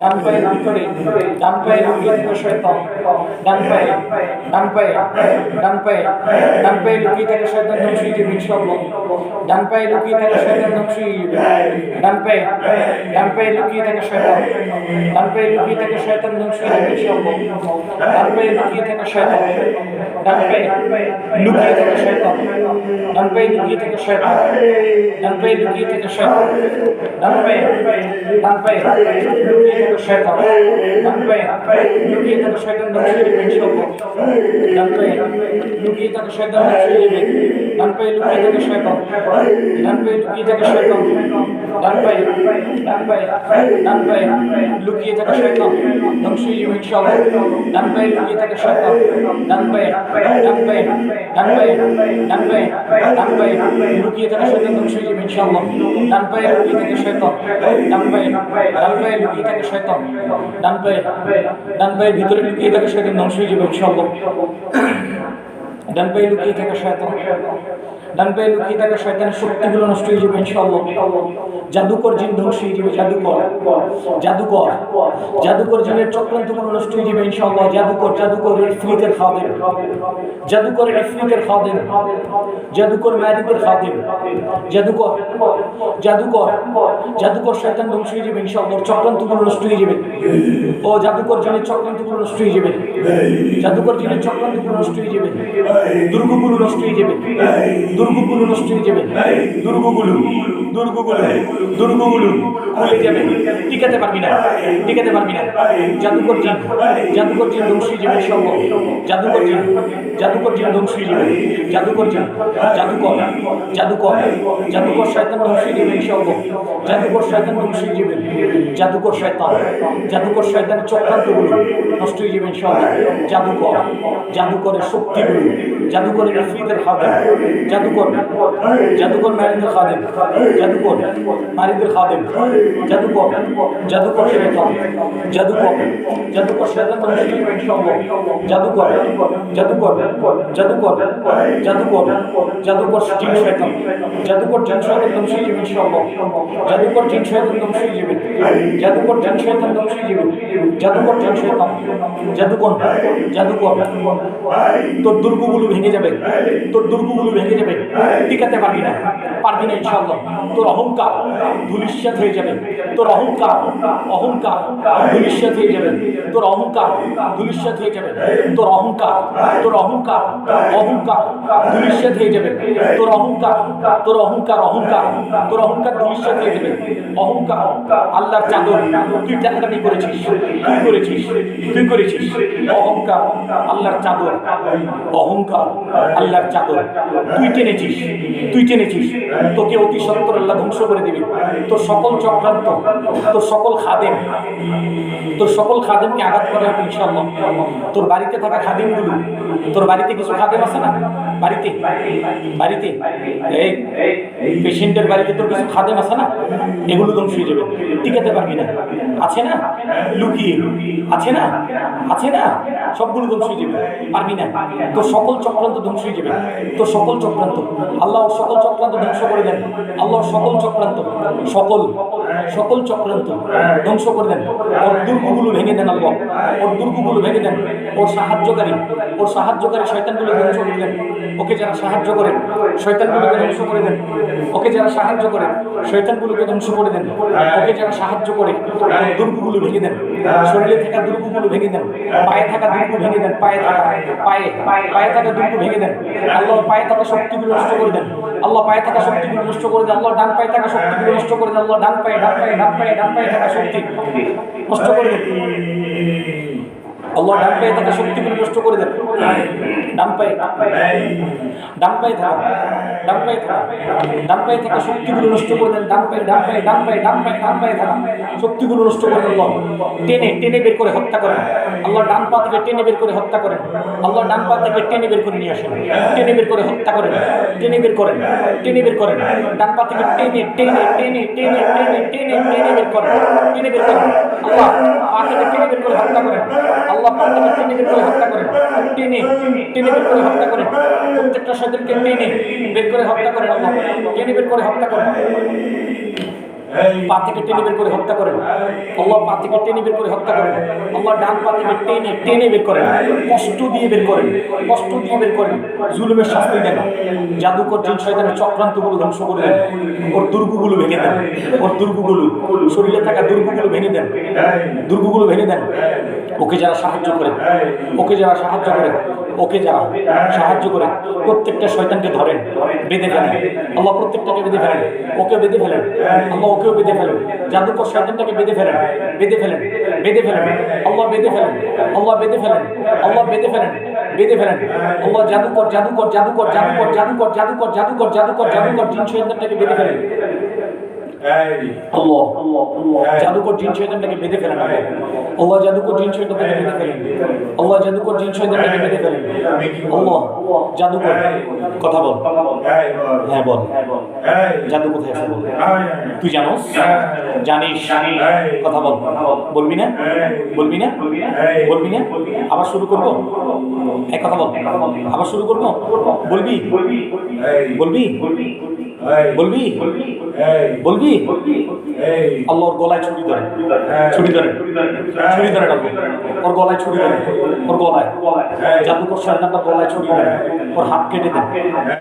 ডান পায়ে ভিতরে, ডান পায়ে লুকিয়ে থাকে শয়তান, ডান পায়ে, ডান পায়ে, ডান পায়ে, ডান পায়ে লুকিয়ে থাকে শয়তান, ধ্বংস হয়ে যাবে ইনশাআল্লাহ। ডান পায়ে লুকিয়ে থাকে শয়তান, ধ্বংস হয়ে যাবে। ডান পায়ে, ডান পায়ে লুকিয়ে থাকে শয়তান, ডান পায়ে লুকিয়ে থাকে শয়তান, ধ্বংস হয়ে যাবে ইনশাআল্লাহ। ডান পায়ে লুকিয়ে থাকে শয়তান, ডান পায়ে লুকিয়ে থাকে শয়তান, ডান পায়ে লুকিয়ে থাকে শয়তান, ডান পায়ে লুকিয়ে থাকে শয়তান, ডান পায়ে, ডান পায়ে লুকিয়ে থাকে শয়তান, ডান পায়ে লুকিয়ে থাকে শয়তান, ধ্বংস হয়ে যাবে ইনশাআল্লাহ। ডান পায়ে লুকিয়ে থাকে শয়তান, ধ্বংস হয়ে যাবে। ডান পায়ে লুকিয়ে থাকে শয়তান, ডান পায়ে লুকিয়ে থাকে শয়তান, ডান পায়ে, ডান পায়ে, ডান পায়ে লুকিয়ে থাকে শয়তান, ধ্বংস হয়ে যাবে ইনশাআল্লাহ। ডান পায়ে লুকিয়ে থাকে শয়তান, ডান পায়ে, ডান পায়ে, ডান পায়ে, ডান পায়ে, ডান পায়ে লুকিয়ে থাকে শয়তান, ধ্বংস হয়ে যাবে ইনশাআল্লাহ। ডান পায়ে লুকিয়ে থাকে শয়তান, ডান পায়ে, ডান পায়ে লুকিয়ে থাকে শয়তান, ডান পায়ে, ডান পায়ের ভিতরে লুকিয়ে থাকে শয়তান, ধ্বংস হয়ে যাবে ইনশাআল্লাহ। ডান পায়ে লুকিয়ে থাকে শয়তান, ডান পায়ে লুকিয়ে থাকে শয়তানের শক্তিগুলো নষ্ট হয়ে যাবে ইনশাআল্লাহ। জাদুকর জিন ধ্বংস হয়ে যাবে, জাদুকর, জাদুকর, জাদুকর জিনের চক্রান্তগুলো নষ্ট হয়ে যাবে ইনশাআল্লাহ। জাদুকর, জাদুকর ইফরিতের খাদেম, জাদুকর ইফরিতের খাদেম, জাদুকর মারিদের খাদেম, জাদুকর, জাদুকর, জাদুকর শয়তান ধ্বংস হয়ে যাবে ইনশাআল্লাহ। চক্রান্তগুলো নষ্ট হয়ে যাবে। ও জাদুকর জিনের চক্রান্তগুলো নষ্ট হয়ে যাবে, জাদুকর জিনের চক্রান্তগুলো নষ্ট হয়ে যাবে, দুর্গগুলো নষ্ট হয়ে যাবে, দুর্গগুলো নষ্ট হয়ে যাবে, দুর্গগুলো, দুর্গগুলো, দুর্গগুলো খুলে যাবে, টিকাতে পারবি না, টিকাতে পারবি না। জাদুকর জিন, জাদুকর জিন ধ্বংস হয়ে যাবে ইনশাআল্লাহ। জাদুকর জিন, জাদুকর জিন ধ্বংস হয়ে যাবে, জাদুকর জিন, জাদুকর, জাদুকর, জাদুকর শয়তান ধ্বংস হয়ে যাবে ইনশাআল্লাহ। জাদুকর শয়তান ধ্বংস হয়ে যাবে, জাদুকর শয়তান, জাদুকর শয়তানের চক্রান্তগুলো নষ্ট হয়ে যাবে ইনশাআল্লাহ। জাদুকর, জাদুকরের শক্তিগুলো, জাদুকরের ইফরিতের খাদেম, জাদুকর, জাদুকর মারিদের খাদেম, জাদুকর মারিদের খাদেম, জাদুকর, জাদুকর শয়তান, জাদুকর, জাদুকর শয়তান ধ্বংস হয়ে যাবে ইনশাআল্লাহ। জাদুকর, জাদুকর, জাদুকর, জাদুকর, জাদুকর জিন শয়তান, জাদুকর জিন শয়তান ধ্বংস হয়ে যাবে ইনশাআল্লাহ। জাদুকর জিন শয়তান ধ্বংস হয়ে যাবে, জাদুকর জিন শয়তান ধ্বংস হয়ে যাবে, জাদুকর জিন শয়তান, জাদুকর, জাদুকর, তোর দুর্গগুলো ভেঙে যাবে, তোর দুর্গগুলো ভেঙে যাবে, টিকাতে পারবি না, পারবি না ইনশাআল্লাহ। তোর অহংকার ধূলিসাৎ হয়ে যাবে, তোর অহংকার, অহংকার ধূলিসাৎ হয়ে যাবে, তোর অহংকার ধূলিসাৎ হয়ে যাবে, তোর অহংকার, তোর অহংকার, অহংকার ধূলিসাৎ হয়ে যাবে, তোর অহংকার, তোর অহংকার, অহংকার, তোর অহংকার ধূলিসাৎ হয়ে যাবে। অহংকার আল্লাহর চাদর, তুই টাকাটাকি করেছিস, তুই করেছিস, তুই করেছিস। অহংকার আল্লাহর চাদর, অহংকার আল্লাহর চাদর তুই টেনেছিস, তুই টেনেছিস। তোকে অতি সত্বর আল্লাহ ধ্বংস করে দিবে। তোর সকল চক্রান্ত, তোর সকল খাদেম, তোর সকল খাদেমকে আঘাত করা হবে ইনশাআল্লাহ। তোর বাড়িতে থাকা খাদেমগুলো, তোর বাড়িতে কিছু খাদেম আছে না, বাড়িতে, বাড়িতে এই পেশেন্টের বাড়িতে তোর কিছু খাদেম আছে না, এগুলো ধ্বংস হয়ে যাবে, টিকাতে পারবি না। আছে না লুকিয়ে, আছে না, আছে না, সবগুলো ধ্বংস হয়ে যাবে, পারবি না। তোর সকল চক্রান্ত ধ্বংস হয়ে যাবে, তোর সকল চক্রান্ত আল্লাহ ওর সকল চক্রান্ত ধ্বংস করে দেন। আল্লাহর সকল চক্রান্ত, সকল, সকল চক্রান্ত ধ্বংস করে দেন। ওর দুর্গগুলো ভেঙে দেন আল্লাহ, ওর দুর্গগুলো ভেঙে দেন। ওর সাহায্যকারী, ওর সাহায্যকারী শয়তানগুলো ধ্বংস করে দেন। ওকে যারা সাহায্য করেন শয়তানগুলোকে ধ্বংস করে দেন। ওকে যারা সাহায্য করে শয়তানগুলোকে ধ্বংস করে দেন। ওকে যারা সাহায্য করে দুর্গগুলো ভেঙে দেন। শরীরে থাকা দুর্গগুলো ভেঙে দেন, পায়ে থাকা দুর্গ ভেঙে দেন, পায়ে থাকা, পায়ে, পায়ে থাকা দুর্গ ভেঙে দেন। আল্লাহ পায়ে থাকা শক্তিগুলো নষ্ট করে দেন। আল্লাহ পায়ে থাকা শক্তিগুলো নষ্ট করে দেন। আল্লাহ ডান পায়ে থাকা শক্তিগুলো নষ্ট করে দেন। আল্লাহ ডান পায়ে, ডান পায়ে, ডান পায়ে, ডান পায়ে থাকা শক্তি নষ্ট করে দেন। আল্লাহ ডান পায়ে থাকা শক্তিগুলো নষ্ট করে দেন। ডান পায়ে, ডান পায়ে থাকা, ডান পায়ে থাকা, ডান পায়ে থাকা শক্তিগুলো নষ্ট করে দেন। ডান পায়ে, ডান পায়ে, ডান পায়ে, ডান পায়ে, ডান পায়ে থাকা শক্তিগুলো নষ্ট করে দেন। আল্লাহ টেনে, টেনে বের করে হত্যা করেন। আল্লাহ ডান পা থেকে টেনে বের করে হত্যা করেন। আল্লাহ ডান পা থেকে টেনে বের করে নিয়ে আসেন, টেনে বের করে হত্যা করেন, টেনে বের করেন, টেনে বের করেন। ডান পা থেকে টেনে, টেনে, টেনে, টেনে, টেনে, টেনে, টেনে বের করেন, টেনে বের করেন। আল্লাহ পা থেকে টেনে বের করে হত্যা করেন। আল্লাহ পা থেকে টেনে বের করে হত্যা করেন, টেনে, টেনে বের করে হত্যা করেন। প্রত্যেকটা শয়তানকে টেনে বের করে হত্যা করেন। আল্লাহ টেনে বের করে হত্যা করেন। পা থেকে টেনে বের করে হত্যা করেন। আল্লাহ পা থেকে টেনে বের করে হত্যা করেন। আল্লাহ ডান পা থেকে টেনে টেনে বের করেন, কষ্ট দিয়ে বের করেন, কষ্ট দিয়ে বের করেন, জুলুমের শাস্তি দেন। জাদুকর জিন শয়তানের চক্রান্তগুলো ধ্বংস করে দেন, ওর দুর্গগুলো ভেঙে দেন, ওর দুর্গগুলো, শরীরে থাকা দুর্গগুলো ভেঙে দেন, দুর্গগুলো ভেঙে দেন। ওকে যারা সাহায্য করে, ওকে যারা সাহায্য করে, ওকে যারা সাহায্য করে, প্রত্যেকটা শয়তানকে ধরেন, বেঁধে ফেলেন। আল্লাহ প্রত্যেকটাকে বেঁধে ফেলেন, ওকে বেঁধে ফেলেন। আল্লাহ ওকেও বেঁধে ফেলেন, জাদুকর শয়তানটাকে বেঁধে ফেলেন, বেঁধে ফেলেন, বেঁধে ফেলেন। আল্লাহ বেঁধে ফেলেন, আল্লাহ বেঁধে ফেলেন, আল্লাহ বেঁধে ফেলেন, বেঁধে ফেলেন। আল্লাহ জাদুকর জাদুকর জাদুকর জাদুকর জাদুকর জাদুকর জাদুকর জাদুকর জাদুকর জিন শয়তানটাকে বেঁধে ফেলেন। আল্লাহ জাদুকর জিন শয়তানটাকে বেঁধে ফেলেন। আল্লাহ জাদুকর জিন শয়তানটাকে বেঁধে ফেলেন। আল্লাহ জাদুকর জিন শয়তানটাকে বেঁধে ফেলেন। আল্লাহ জাদুকর কথা বল। হ্যাঁ বল, জাদু কোথায় আছে বল। তুই জানোস, জানিস, কথা বল। বলবি না, বলবি না, বলবি না। আবার শুরু করবো, এক কথা বল। আবার শুরু করবো, বলবি, বলবি, বলবি, বলবি। আল্লাহর গলায় ছুরি ধরে, ছুরি ধরে, ছুরি ধরে ডাকবো। ওর গলায় ছুরি ধরে, ওর গলায় জাদুকর শয়তানটার গলায় ছুরি ধরে, ওর হাত কেটে দেন।